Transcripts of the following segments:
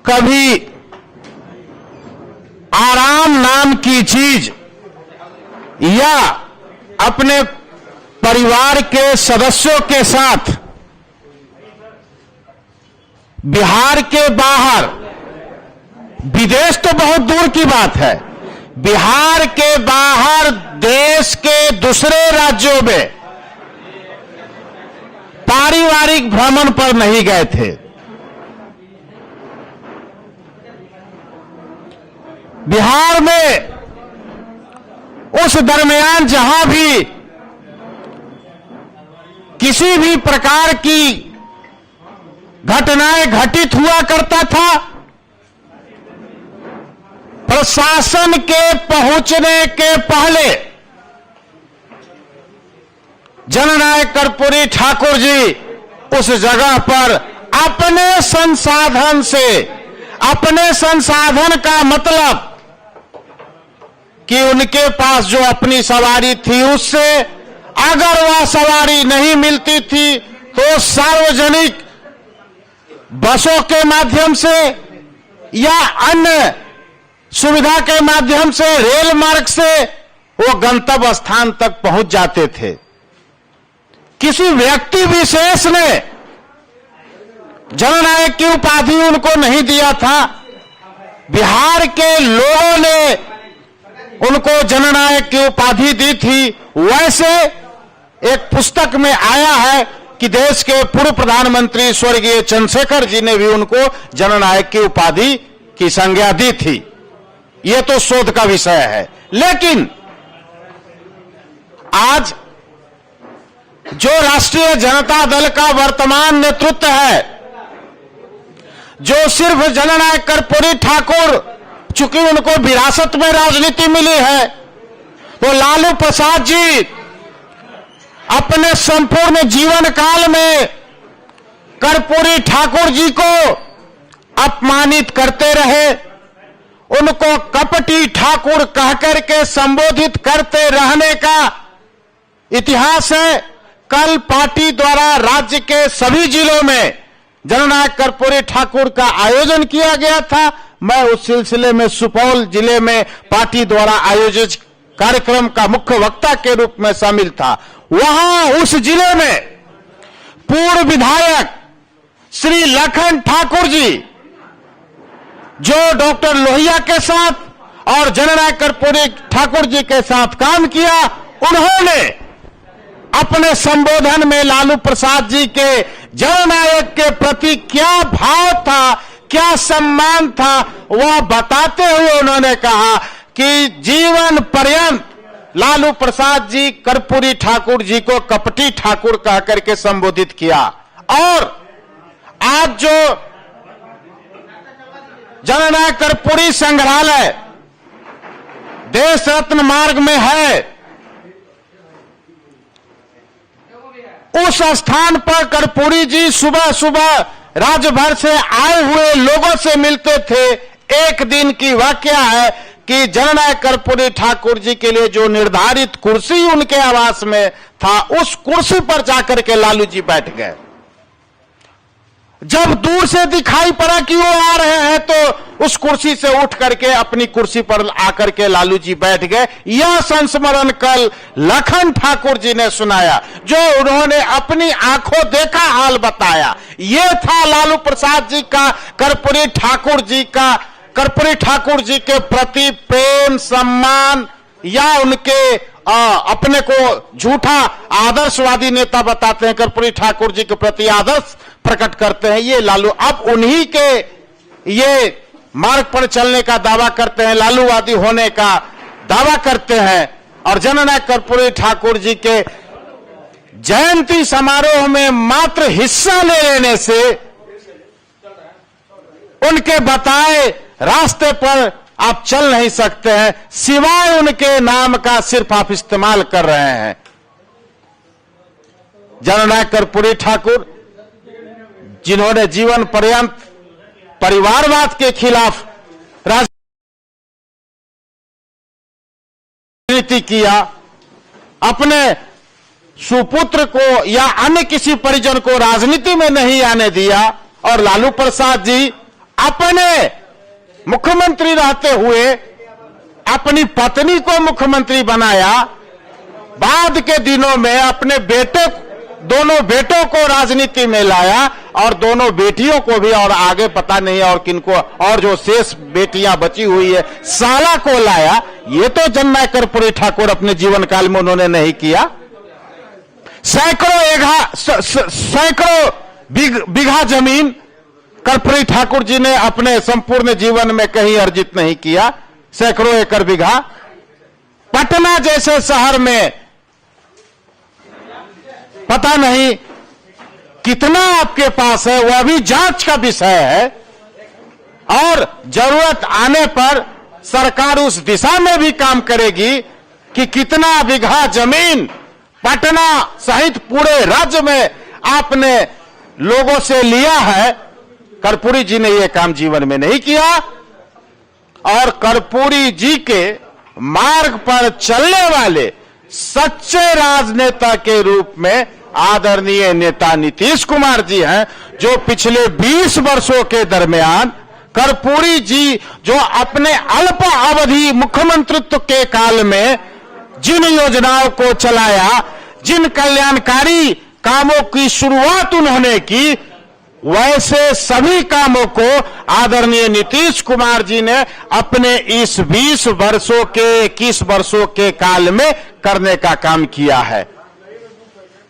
कभी आराम नाम की चीज या अपने परिवार के सदस्यों के साथ बिहार के बाहर, विदेश तो बहुत दूर की बात है, बिहार के बाहर देश के दूसरे राज्यों में पारिवारिक भ्रमण पर नहीं गए थे। बिहार में उस दरमियान जहां भी किसी भी प्रकार की घटनाएं घटित हुआ करता था, प्रशासन के पहुंचने के पहले जननायक कर्पूरी ठाकुर जी उस जगह पर अपने संसाधन से, अपने संसाधन का मतलब कि उनके पास जो अपनी सवारी थी उससे अगर वह सवारी नहीं मिलती थी तो सार्वजनिक बसों के माध्यम से या अन्य सुविधा के माध्यम से, रेल मार्ग से वो गंतव्य स्थान तक पहुंच जाते थे। किसी व्यक्ति विशेष ने जननायक की उपाधि उनको नहीं दिया था, बिहार के लोगों ने उनको जननायक की उपाधि दी थी। वैसे एक पुस्तक में आया है कि देश के पूर्व प्रधानमंत्री स्वर्गीय चंद्रशेखर जी ने भी उनको जननायक की उपाधि की संज्ञा दी थी। यह तो शोध का विषय है। लेकिन आज जो राष्ट्रीय जनता दल का वर्तमान नेतृत्व है, जो सिर्फ जननायक कर्पूरी ठाकुर, चूंकि उनको विरासत में राजनीति मिली है, तो लालू प्रसाद जी अपने संपूर्ण जीवन काल में कर्पूरी ठाकुर जी को अपमानित करते रहे, उनको कपटी ठाकुर कहकर के संबोधित करते रहने का इतिहास है। कल पार्टी द्वारा राज्य के सभी जिलों में जननायक कर्पूरी ठाकुर का आयोजन किया गया था। मैं उस सिलसिले में सुपौल जिले में पार्टी द्वारा आयोजित कार्यक्रम का मुख्य वक्ता के रूप में शामिल था। वहां उस जिले में पूर्व विधायक श्री लखन ठाकुर जी, जो डॉक्टर लोहिया के साथ और जननायक कर्पूरी ठाकुर जी के साथ काम किया, उन्होंने अपने संबोधन में लालू प्रसाद जी के जननायक के प्रति क्या भाव था, क्या सम्मान था, वह बताते हुए उन्होंने कहा कि जीवन पर्यंत लालू प्रसाद जी कर्पूरी ठाकुर जी को कपटी ठाकुर कहकर के संबोधित किया। और आज जो जननायक कर्पूरी संग्रहालय देश रत्न मार्ग में है, उस स्थान पर कर्पूरी जी सुबह सुबह राज्य भर से आए हुए लोगों से मिलते थे। एक दिन की वाकया है कि जननायक कर्पूरी ठाकुर जी के लिए जो निर्धारित कुर्सी उनके आवास में था, उस कुर्सी पर जाकर के लालू जी बैठ गए। जब दूर से दिखाई पड़ा कि वो आ रहे हैं तो उस कुर्सी से उठ करके अपनी कुर्सी पर आकर के लालू जी बैठ गए। यह संस्मरण कल लखन ठाकुर जी ने सुनाया, जो उन्होंने अपनी आंखों देखा हाल बताया। यह था लालू प्रसाद जी का कर्पूरी ठाकुर जी के प्रति प्रेम, सम्मान, या उनके अपने को झूठा आदर्शवादी नेता बताते हैं, कर्पूरी ठाकुर जी के प्रति आदर्श प्रकट करते हैं। ये लालू अब उन्हीं के ये मार्ग पर चलने का दावा करते हैं, लालूवादी होने का दावा करते हैं। और जननायक कर्पूरी ठाकुर जी के जयंती समारोह में मात्र हिस्सा ले लेने से उनके बताए रास्ते पर आप चल नहीं सकते हैं, सिवाय उनके नाम का सिर्फ आप इस्तेमाल कर रहे हैं। जननायक कर्पूरी ठाकुर, जिन्होंने जीवन पर्यंत परिवारवाद के खिलाफ राजनीति किया, अपने सुपुत्र को या अन्य किसी परिजन को राजनीति में नहीं आने दिया, और लालू प्रसाद जी अपने मुख्यमंत्री रहते हुए अपनी पत्नी को मुख्यमंत्री बनाया, बाद के दिनों में अपने दोनों बेटों को राजनीति में लाया और दोनों बेटियों को भी, और आगे पता नहीं और किनको, और जो शेष बेटियां बची हुई है साला को लाया। ये तो जननायक कर्पूरी ठाकुर अपने जीवन काल में उन्होंने नहीं किया। सैकड़ों बीघा जमीन कर्पूरी ठाकुर जी ने अपने संपूर्ण जीवन में कहीं अर्जित नहीं किया, सैकड़ों एकड़ बीघा। पटना जैसे शहर में पता नहीं कितना आपके पास है, वह भी जांच का विषय है, और जरूरत आने पर सरकार उस दिशा में भी काम करेगी कि कितना बीघा जमीन पटना सहित पूरे राज्य में आपने लोगों से लिया है। कर्पूरी जी ने यह काम जीवन में नहीं किया, और कर्पूरी जी के मार्ग पर चलने वाले सच्चे राजनेता के रूप में आदरणीय नेता नीतीश कुमार जी हैं, जो पिछले 20 वर्षों के दरमियान कर्पूरी जी जो अपने अल्प अवधि मुख्यमंत्रित्व के काल में जिन योजनाओं को चलाया, जिन कल्याणकारी कामों की शुरुआत उन्होंने की, वैसे सभी कामों को आदरणीय नीतीश कुमार जी ने अपने इस 20 वर्षों के 21 वर्षों के काल में करने का काम किया है।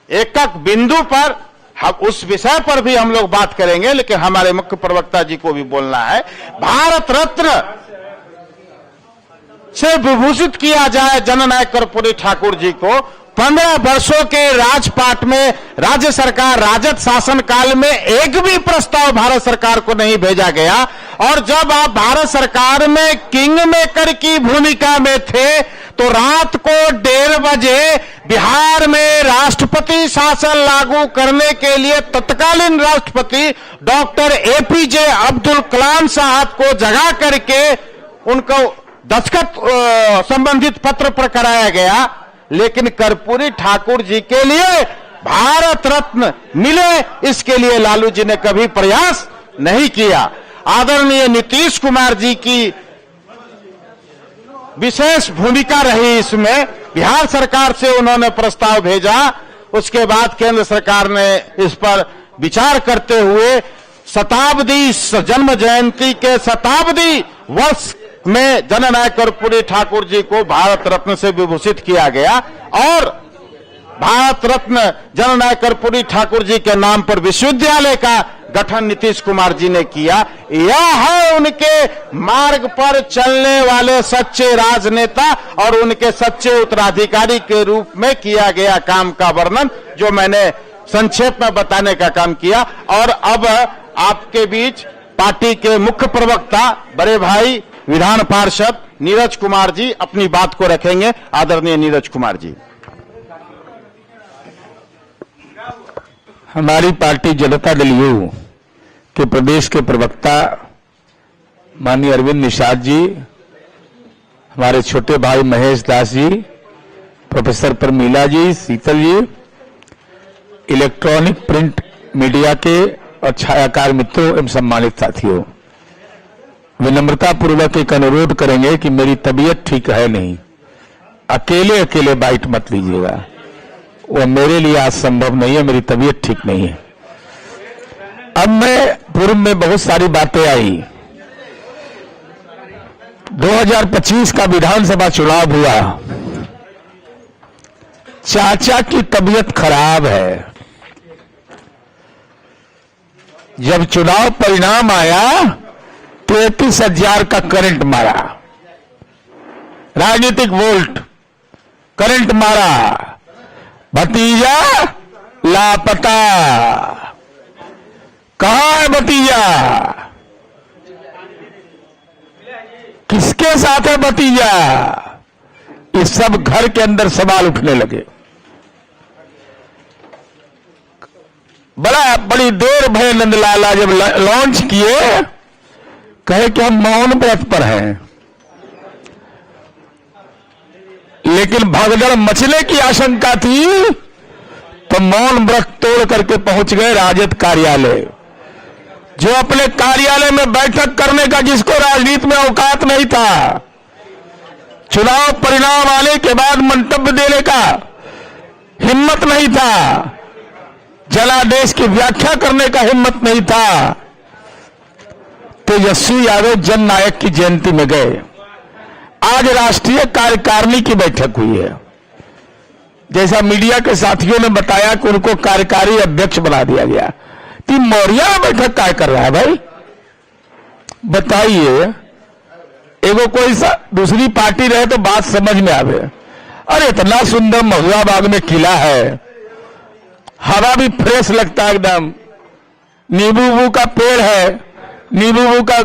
एक एक बिंदु पर हम उस विषय पर भी हम लोग बात करेंगे, लेकिन हमारे मुख्य प्रवक्ता जी को भी बोलना है। भारत रत्न से विभूषित किया जाए जननायक कर्पूरी ठाकुर जी को। 15 वर्षों के राजपाट में राज्य सरकार राजद शासन काल में एक भी प्रस्ताव भारत सरकार को नहीं भेजा गया, और जब आप भारत सरकार में किंग मेकर की भूमिका में थे तो रात को 1:30 बजे बिहार में राष्ट्रपति शासन लागू करने के लिए तत्कालीन राष्ट्रपति डॉक्टर एपीजे अब्दुल कलाम साहब को जगा करके उनको दस्तखत संबंधित पत्र पर कराया गया, लेकिन कर्पूरी ठाकुर जी के लिए भारत रत्न मिले, इसके लिए लालू जी ने कभी प्रयास नहीं किया। आदरणीय नीतीश कुमार जी की विशेष भूमिका रही इसमें। बिहार सरकार से उन्होंने प्रस्ताव भेजा, उसके बाद केंद्र सरकार ने इस पर विचार करते हुए शताब्दी जन्म जयंती के शताब्दी वर्ष में जननायक कर्पूरी ठाकुर जी को भारत रत्न से विभूषित किया गया, और भारत रत्न जननायक कर्पूरी ठाकुर जी के नाम पर विश्वविद्यालय का गठन नीतीश कुमार जी ने किया। यह है उनके मार्ग पर चलने वाले सच्चे राजनेता और उनके सच्चे उत्तराधिकारी के रूप में किया गया काम का वर्णन, जो मैंने संक्षेप में बताने का काम किया। और अब आपके बीच पार्टी के मुख्य प्रवक्ता बड़े भाई विधान पार्षद नीरज कुमार जी अपनी बात को रखेंगे। आदरणीय नीरज कुमार जी। हमारी पार्टी जनता दल यू के प्रदेश के प्रवक्ता माननीय अरविंद निषाद जी, हमारे छोटे भाई महेश दास जी, प्रोफेसर प्रमीला जी, शीतल जी, इलेक्ट्रॉनिक प्रिंट मीडिया के और छायाकार मित्रों एवं सम्मानित साथियों, विनम्रता पूर्वक एक अनुरोध करेंगे कि मेरी तबीयत ठीक है नहीं, अकेले अकेले बाइट मत लीजिएगा, वह मेरे लिए आज संभव नहीं है, मेरी तबीयत ठीक नहीं है। अब मैं पूर्व में बहुत सारी बातें आई। 2025 का विधानसभा चुनाव हुआ, चाचा की तबीयत खराब है। जब चुनाव परिणाम आया 33,000 का करंट मारा, राजनीतिक वोल्ट करंट मारा, भतीजा लापता। कहां है भतीजा? किसके साथ है भतीजा? इस सब घर के अंदर सवाल उठने लगे। बड़ी देर भय नंदलाला जब लॉन्च किए, कहे कि हम मौन व्रत पर हैं, लेकिन भगदड़ मचने की आशंका थी तो मौन व्रत तोड़ करके पहुंच गए राजद कार्यालय। जो अपने कार्यालय में बैठक करने का जिसको राजनीति में औकात नहीं था, चुनाव परिणाम आने के बाद मंतव्य देने का हिम्मत नहीं था, जनादेश की व्याख्या करने का हिम्मत नहीं था, तेजस्वी यादव जननायक की जयंती में गए। आज राष्ट्रीय कार्यकारिणी की बैठक हुई है। जैसा मीडिया के साथियों ने बताया कि उनको कार्यकारी अध्यक्ष बना दिया गया। तो मौर्या में बैठक काय कर रहा है भाई, बताइए। एगो कोई सा दूसरी पार्टी रहे तो बात समझ में आवे। अरे इतना सुंदर महुआ बाग में किला है, हवा भी फ्रेश लगता है एकदम, नींबू का पेड़ है, नींबू का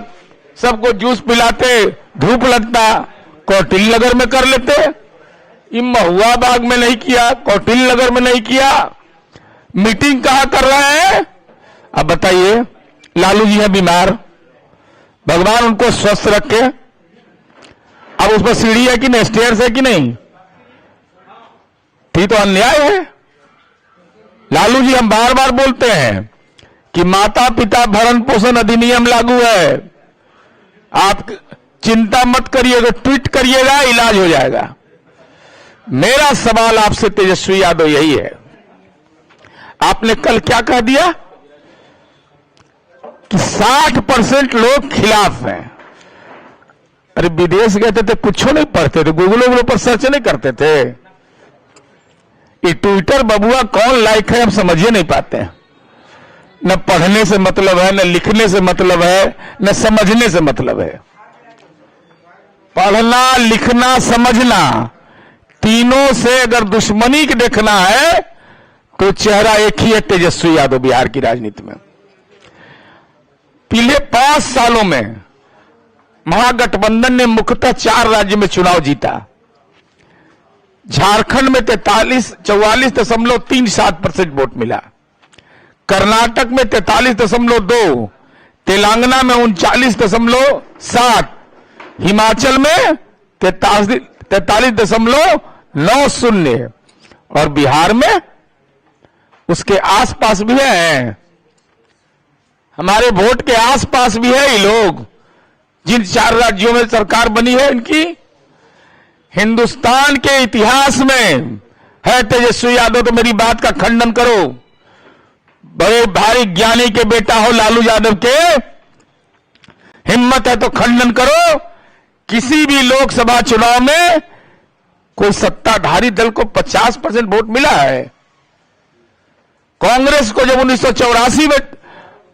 सबको जूस पिलाते, धूप लगता, कौटिल्य नगर में कर लेते। ये महुआ बाग में नहीं किया, कौटिल्य नगर में नहीं किया, मीटिंग कहां कर रहे हैं? अब बताइए। लालू जी हैं बीमार, भगवान उनको स्वस्थ रखे। अब उस पर सीढ़ी है कि नहीं, स्टेयर्स है कि नहीं? ठीक तो अन्याय है। लालू जी, हम बार बार बोलते हैं कि माता पिता भरण पोषण अधिनियम लागू है, आप चिंता मत करिएगा, ट्वीट करिएगा, इलाज हो जाएगा। मेरा सवाल आपसे तेजस्वी यादव यही है, आपने कल क्या कह दिया कि 60% लोग खिलाफ हैं। अरे विदेश गए थे तो कुछ नहीं पढ़ते थे, गूगल पर सर्च नहीं करते थे। ये ट्विटर बबुआ कौन लाइक है हम समझिए नहीं पाते हैं। न पढ़ने से मतलब है, न लिखने से मतलब है, न समझने से मतलब है। पढ़ना, लिखना, समझना, तीनों से अगर दुश्मनी के देखना है तो चेहरा एक ही है, तेजस्वी यादव बिहार की राजनीति में। पिछले 5 सालों में महागठबंधन ने मुख्यतः 4 राज्य में चुनाव जीता। झारखंड में 44.37% वोट मिला, कर्नाटक में 43.2, तेलंगाना में 39.7, हिमाचल में 43.90 और बिहार में उसके आसपास भी है, हमारे वोट के आसपास भी है। ये लोग जिन 4 राज्यों में सरकार बनी है इनकी, हिंदुस्तान के इतिहास में है तेजस्वी यादव। तो मेरी बात का खंडन करो, बड़े भारी ज्ञानी के बेटा हो लालू यादव के, हिम्मत है तो खंडन करो। किसी भी लोकसभा चुनाव में कोई सत्ताधारी दल को 50% वोट मिला है? कांग्रेस को जब 1984 में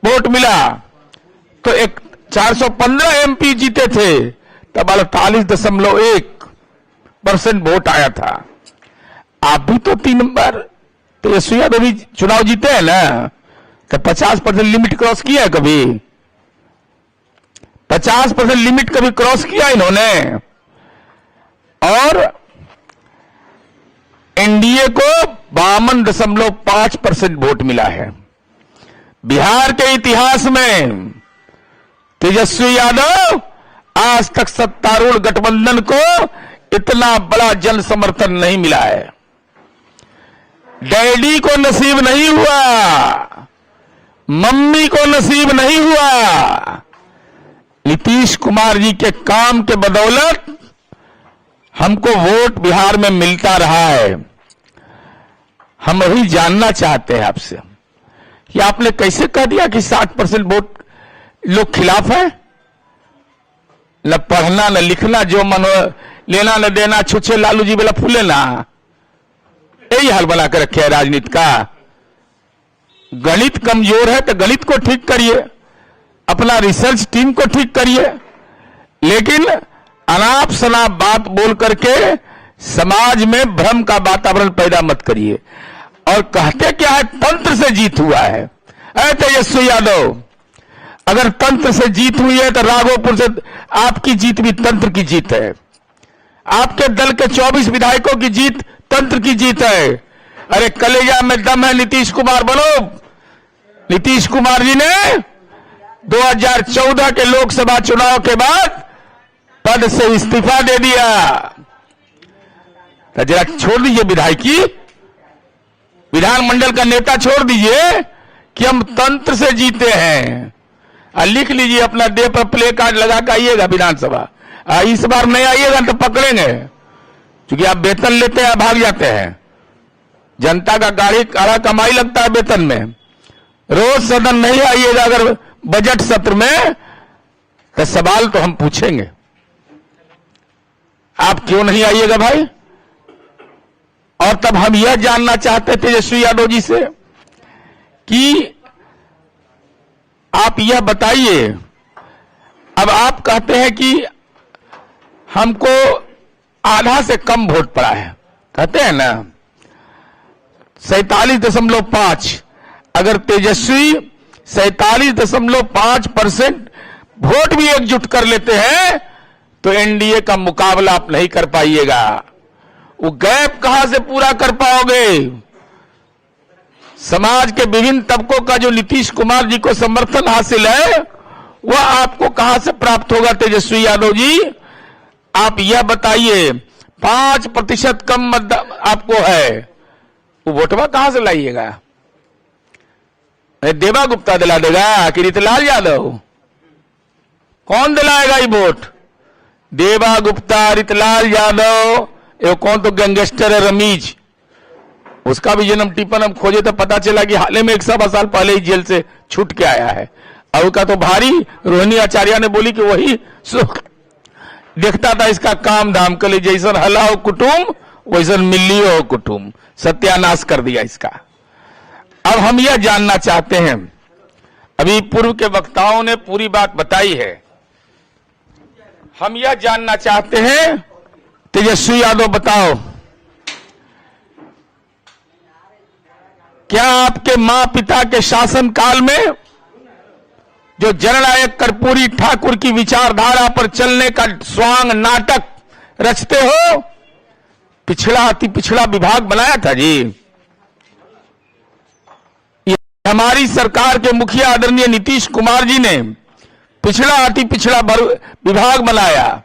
वोट मिला तो 415 एमपी जीते थे, तब 48.1% वोट आया था। आप भी तो 3 बार तेजस्वी यादव भी चुनाव जीते हैं ना, तो 50% लिमिट क्रॉस किया है कभी? 50% लिमिट कभी क्रॉस किया इन्होंने? और एनडीए को 52.5% वोट मिला है। बिहार के इतिहास में तेजस्वी यादव आज तक सत्तारूढ़ गठबंधन को इतना बड़ा जन समर्थन नहीं मिला है। डैडी को नसीब नहीं हुआ, मम्मी को नसीब नहीं हुआ, नीतीश कुमार जी के काम के बदौलत हमको वोट बिहार में मिलता रहा है। हम वही जानना चाहते हैं आपसे कि आपने कैसे कह दिया कि 60% वोट लोग खिलाफ है? न पढ़ना, न लिखना, जो मन लेना न देना, छुच्छे लालू जी बोला फूले ना, यही हाल बना कर रखे है राजनीति का। गणित कमजोर है तो गणित को ठीक करिए, अपना रिसर्च टीम को ठीक करिए, लेकिन अनाप शनाप बात बोल करके समाज में भ्रम का वातावरण पैदा मत करिए। और कहते क्या है, तंत्र से जीत हुआ है। अरे तेजस्वी यादव, अगर तंत्र से जीत हुई है तो राघोपुर से आपकी जीत भी तंत्र की जीत है। आपके दल के 24 विधायकों की जीत तंत्र की जीत है। अरे कलेजा में दम है, नीतीश कुमार बनो। नीतीश कुमार जी ने 2014 के लोकसभा चुनाव के बाद पद से इस्तीफा दे दिया। तो जरा छोड़ दीजिए विधायकी, विधानमंडल का नेता छोड़ दीजिए कि हम तंत्र से जीते हैं। लिख लीजिए अपना डे पर प्ले कार्ड लगा के आइएगा विधानसभा। इस बार नहीं आइएगा तो पकड़ेंगे, क्योंकि आप वेतन लेते हैं भाग जाते हैं। जनता का गाड़ी काला कमाई लगता है वेतन में। रोज सदन नहीं आइएगा अगर बजट सत्र में, तो सवाल तो हम पूछेंगे। आप क्यों नहीं आइएगा भाई? और तब हम यह जानना चाहते थे तेजस्वी यादव जी से कि आप यह बताइए, अब आप कहते हैं कि हमको आधा से कम वोट पड़ा है, कहते हैं ना 47.5। अगर तेजस्वी 47.5% वोट भी एकजुट कर लेते हैं तो एनडीए का मुकाबला आप नहीं कर पाइएगा। वो गैप कहां से पूरा कर पाओगे? समाज के विभिन्न तबकों का जो नीतीश कुमार जी को समर्थन हासिल है वह आपको कहां से प्राप्त होगा? तेजस्वी यादव जी आप यह बताइए, 5% कम मतदान आपको है, वो वोटवा कहां से लाइएगा? देवा गुप्ता दिला देगा कि रीतलाल यादव? कौन दिलाएगा ये वोट? देवा गुप्ता, रीतलाल यादव, ये कौन तो गैंगस्टर है रमीज, उसका भी जन्म टिप्पण हम खोजे तो पता चला कि हाल में 1 साल पहले ही जेल से छूट के आया है। और का तो भारी रोहिणी आचार्य ने बोली कि वही देखता था इसका काम धाम, कल जैसन हला हो कुटुम वैसन मिली हो कुटुम, सत्यानाश कर दिया इसका। अब हम यह जानना चाहते हैं, अभी पूर्व के वक्ताओं ने पूरी बात बताई है, हम यह जानना चाहते हैं तेजस्वी यादव बताओ, क्या आपके मां पिता के शासनकाल में जो जननायक कर्पूरी ठाकुर की विचारधारा पर चलने का स्वांग नाटक रचते हो, पिछड़ा अति पिछड़ा विभाग बनाया था जी? ये हमारी सरकार के मुखिया आदरणीय नीतीश कुमार जी ने पिछड़ा अति पिछड़ा विभाग बनाया।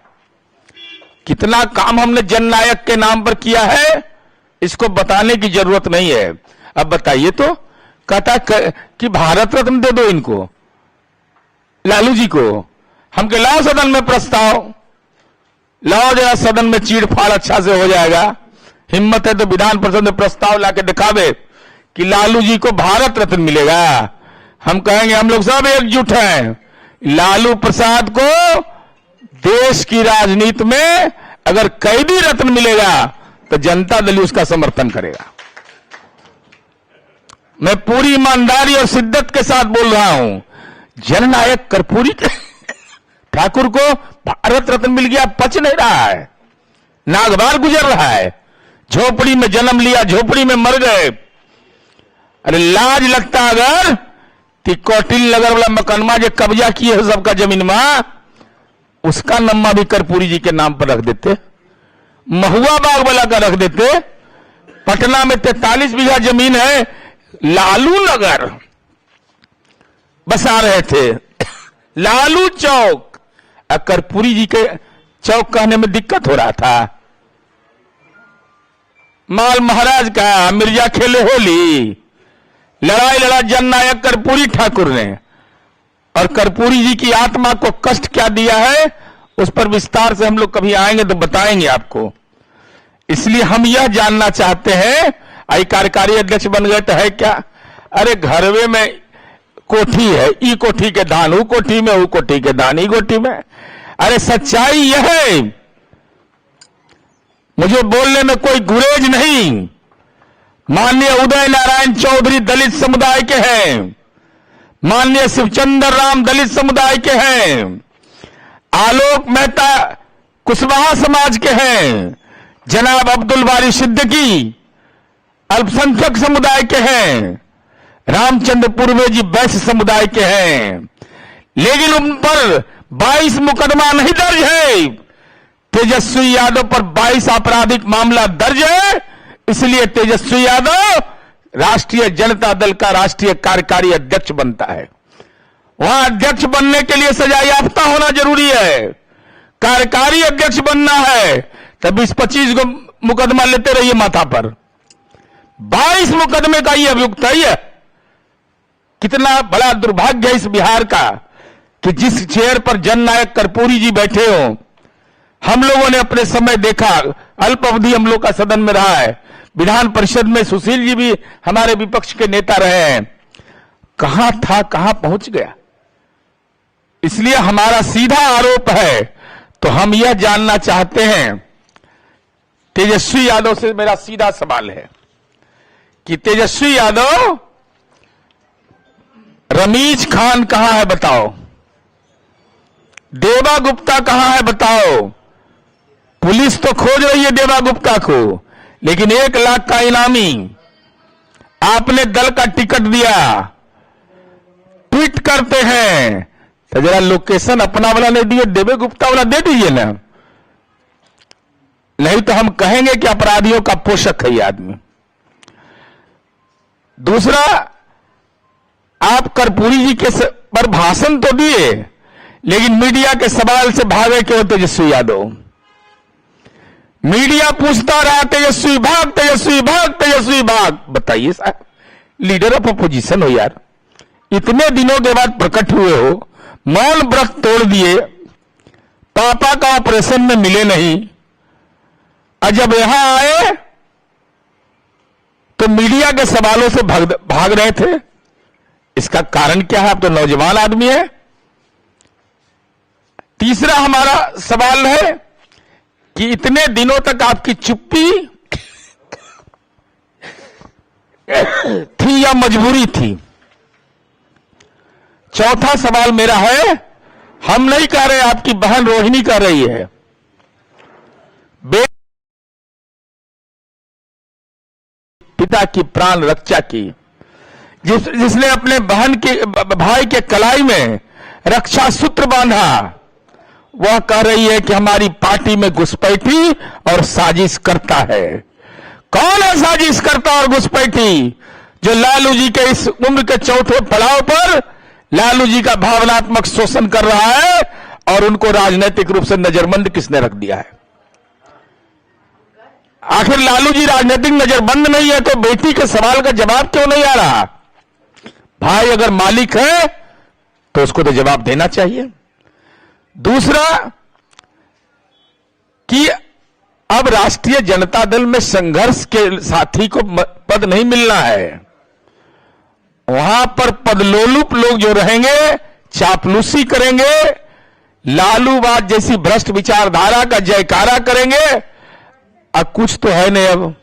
कितना काम हमने जननायक के नाम पर किया है इसको बताने की जरूरत नहीं है। अब बताइए तो, कहता कि भारत रत्न दे दो इनको, लालू जी को। हम के लाओ सदन में प्रस्ताव, लाओ जरा सदन में चीड़ फाड़ अच्छा से हो जाएगा। हिम्मत है तो विधान परिषद में प्रस्ताव लाके दिखावे कि लालू जी को भारत रत्न मिलेगा। हम कहेंगे हम लोग सब एकजुट हैं। लालू प्रसाद को देश की राजनीति में अगर कैदी रत्न मिलेगा तो जनता दल उसका समर्थन करेगा। मैं पूरी ईमानदारी और शिद्दत के साथ बोल रहा हूं, जननायक कर्पूरी ठाकुर को भारत रत्न मिल गया, पच नहीं रहा है, नागवार गुजर रहा है। झोपड़ी में जन्म लिया, झोपड़ी में मर गए। अरे लाज लगता अगर कि कौटिल्य नगर वाला मकनमा जो कब्जा किए है सबका जमीन में, उसका नम्मा भी कर्पूरी जी के नाम पर रख देते, महुआ बाग वाला का रख देते। पटना में 43 बीघा जमीन है, लालू नगर बसा रहे थे, लालू चौक। कर्पूरी जी के चौक कहने में दिक्कत हो रहा था। माल महाराज का मिर्जा खेले होली, लड़ाई लड़ा जननायक कर्पूरी ठाकुर ने, और कर्पूरी जी की आत्मा को कष्ट क्या दिया है उस पर विस्तार से हम लोग कभी आएंगे तो बताएंगे आपको। इसलिए हम यह जानना चाहते हैं, आई कार्यकारी अध्यक्ष बन गए तो है क्या? अरे घरवे में कोठी है, ई कोठी के दान ऊ कोठी में, ऊ कोठी के दान ई कोठी में। अरे सच्चाई यह है, मुझे बोलने में कोई गुरेज नहीं। माननीय उदय नारायण चौधरी दलित समुदाय के हैं, माननीय शिवचंद्र राम दलित समुदाय के हैं, आलोक मेहता कुशवाहा समाज के हैं, जनाब अब्दुल बारी सिद्दीकी अल्पसंख्यक समुदाय के हैं, रामचंद्र पूर्वे जी वैश्य समुदाय के हैं। लेकिन उन पर 22 मुकदमा नहीं दर्ज है। तेजस्वी यादव पर 22 आपराधिक मामला दर्ज है, इसलिए तेजस्वी यादव राष्ट्रीय जनता दल का राष्ट्रीय कार्यकारी अध्यक्ष बनता है। वहां अध्यक्ष बनने के लिए सजा याफ्ता होना जरूरी है, कार्यकारी अध्यक्ष बनना है तो 20-25 को मुकदमा लेते रहिए माथा पर। 22 मुकदमे का ये अभियुक्त है। कितना बड़ा दुर्भाग्य है इस बिहार का कि जिस चेयर पर जननायक कर्पूरी जी बैठे हो, हम लोगों ने अपने समय देखा, अल्प अवधि हम लोग का सदन में रहा है, विधान परिषद में सुशील जी भी हमारे विपक्ष के नेता रहे हैं, कहां था कहां पहुंच गया। इसलिए हमारा सीधा आरोप है, तो हम यह जानना चाहते हैं, तेजस्वी यादव से मेरा सीधा सवाल है कि तेजस्वी यादव, रमीज खान कहां है बताओ, देवा गुप्ता कहां है बताओ। पुलिस तो खोज रही है देवा गुप्ता को, लेकिन 1 लाख का इनामी आपने दल का टिकट दिया, ट्वीट करते हैं, तो जरा लोकेशन अपना वाला नहीं दिए, देवा गुप्ता वाला दे दीजिए ना, नहीं तो हम कहेंगे कि अपराधियों का पोषक है ये आदमी। दूसरा, आप कर्पूरी जी के पर भाषण तो दिए, लेकिन मीडिया के सवाल से भागे क्यों तेजस्वी यादव? मीडिया पूछता रहा तेजस्वी भाग, तेजस्वी भाग, तेजस्वी भाग। बताइए साहब, लीडर ऑफ अपोजिशन हो यार, इतने दिनों के बाद प्रकट हुए हो, मौन व्रत तोड़ दिए, पापा का ऑपरेशन में मिले नहीं, और जब यहां आए तो मीडिया के सवालों से भाग रहे थे। इसका कारण क्या है? आप तो नौजवान आदमी है। तीसरा हमारा सवाल है कि इतने दिनों तक आपकी चुप्पी थी या मजबूरी थी? चौथा सवाल मेरा है, हम नहीं कह रहे, आपकी बहन रोहिणी कह रही है, पिता की प्राण रक्षा की, जिसने अपने बहन के भाई के कलाई में रक्षा सूत्र बांधा, वह कह रही है कि हमारी पार्टी में घुसपैठी और साजिश करता है। कौन है साजिश करता और घुसपैठी? जो लालू जी के इस उम्र के चौथे पड़ाव पर लालू जी का भावनात्मक शोषण कर रहा है, और उनको राजनीतिक रूप से नजरबंद किसने रख दिया है? आखिर लालू जी राजनीतिक नजरबंद नहीं है तो बेटी के सवाल का जवाब क्यों नहीं आ रहा? भाई अगर मालिक है तो उसको तो जवाब देना चाहिए। दूसरा कि अब राष्ट्रीय जनता दल में संघर्ष के साथी को पद नहीं मिलना है, वहां पर पदलोलुप लोग जो रहेंगे चापलूसी करेंगे, लालूवाद जैसी भ्रष्ट विचारधारा का जयकारा करेंगे। अब कुछ तो है नहीं, अब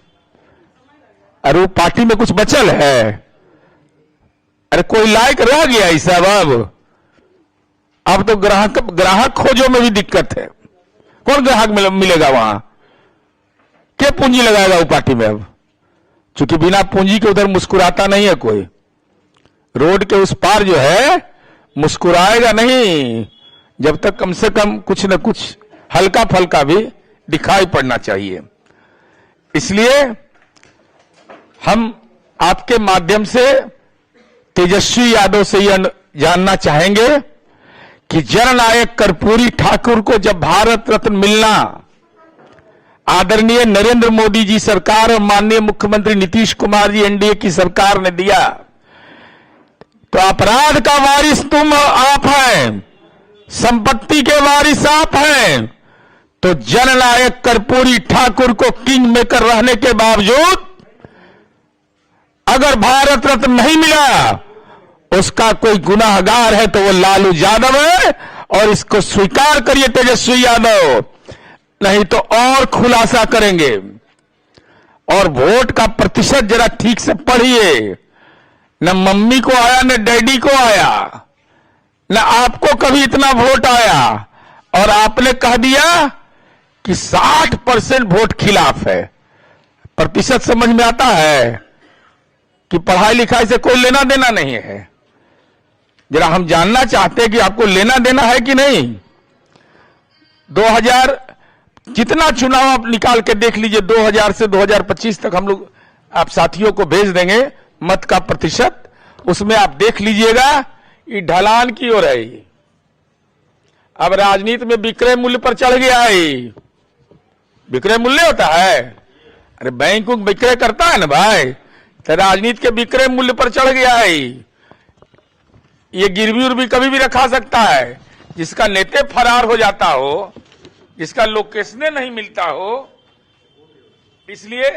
अरे वो पार्टी में कुछ बचल है? अरे कोई लायक रह गया ही सब? अब तो ग्राहक खोजो में भी दिक्कत है। कौन ग्राहक मिलेगा वहां? क्या पूंजी लगाएगा वो पार्टी में? अब चूंकि बिना पूंजी के उधर मुस्कुराता नहीं है कोई। रोड के उस पार जो है मुस्कुराएगा नहीं जब तक कम से कम कुछ न कुछ हल्का फल्का भी दिखाई पड़ना चाहिए। इसलिए हम आपके माध्यम से तेजस्वी यादव से यह जानना चाहेंगे कि जननायक कर्पूरी ठाकुर को जब भारत रत्न मिलना आदरणीय नरेंद्र मोदी जी सरकार और माननीय मुख्यमंत्री नीतीश कुमार जी एनडीए की सरकार ने दिया, तो अपराध का वारिस आप हैं, संपत्ति के वारिस आप हैं, तो जननायक कर्पूरी ठाकुर को किंग मेकर रहने के बावजूद अगर भारत रत्न नहीं मिला, उसका कोई गुनाहगार है तो वो लालू यादव है, और इसको स्वीकार करिए तेजस्वी यादव, नहीं तो और खुलासा करेंगे। और वोट का प्रतिशत जरा ठीक से पढ़िए, न मम्मी को आया न डैडी को आया, न आपको कभी इतना वोट आया, और आपने कह दिया कि 60% वोट खिलाफ है। प्रतिशत समझ में आता है कि पढ़ाई लिखाई से कोई लेना देना नहीं है? जरा हम जानना चाहते हैं कि आपको लेना देना है कि नहीं। 2000 जितना चुनाव आप निकाल के देख लीजिए, 2000 से 2025 तक हम लोग आप साथियों को भेज देंगे मत का प्रतिशत, उसमें आप देख लीजिएगा ये ढलान की ओर है। अब राजनीति में विक्रय मूल्य पर चढ़ गया है। विक्रय मूल्य होता है, अरे बैंक विक्रय करता है ना भाई, तो राजनीति के विक्रय मूल्य पर चढ़ गया है। ये गिरवी उर्वी कभी भी रखा सकता है। जिसका नेते फरार हो जाता हो, जिसका लोकेशन नहीं मिलता हो, इसलिए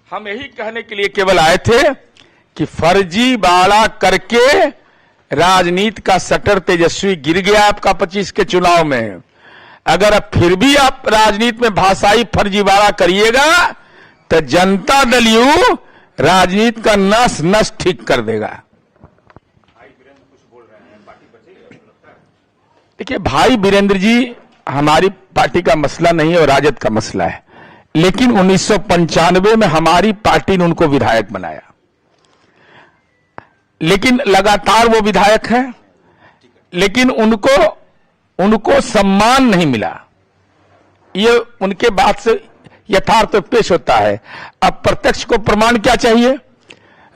हम यही कहने के लिए केवल आए थे कि फर्जीवाड़ा करके राजनीति का शटर तेजस्वी गिर गया आपका 25 के चुनाव में। अगर अब फिर भी आप राजनीति में भाषाई फर्जीवाड़ा करिएगा तो जनता दल यू राजनीति का नस नस ठीक कर देगा। देखिए भाई वीरेंद्र जी, हमारी पार्टी का मसला नहीं है और राजद का मसला है, लेकिन 1995 में हमारी पार्टी ने उनको विधायक बनाया, लेकिन लगातार वो विधायक हैं, लेकिन उनको सम्मान नहीं मिला। ये उनके बात से यथार्थ पेश होता है। अब प्रत्यक्ष को प्रमाण क्या चाहिए?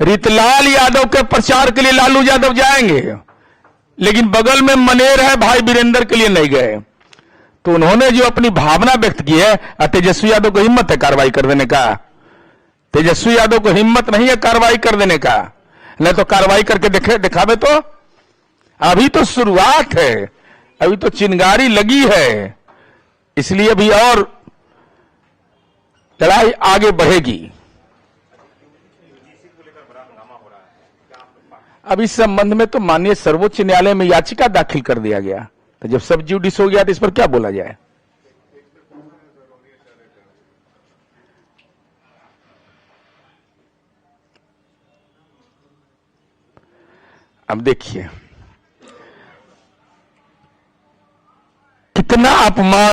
रितलाल यादव के प्रचार के लिए लालू यादव जाएंगे, लेकिन बगल में मनेर है, भाई वीरेंद्र के लिए नहीं गए। तो उन्होंने जो अपनी भावना व्यक्त की है, तेजस्वी यादव को हिम्मत है कार्रवाई कर देने का? तेजस्वी यादव को हिम्मत नहीं है कार्रवाई कर देने का? नहीं तो कार्रवाई करके दिखावे तो। अभी तो शुरुआत है, अभी तो चिंगारी लगी है, इसलिए भी और लड़ाई आगे बढ़ेगी। अब इस संबंध में तो माननीय सर्वोच्च न्यायालय में याचिका दाखिल कर दिया गया, तो जब सब जुडिस हो गया तो इस पर क्या बोला जाए? अब देखिए कितना अपमान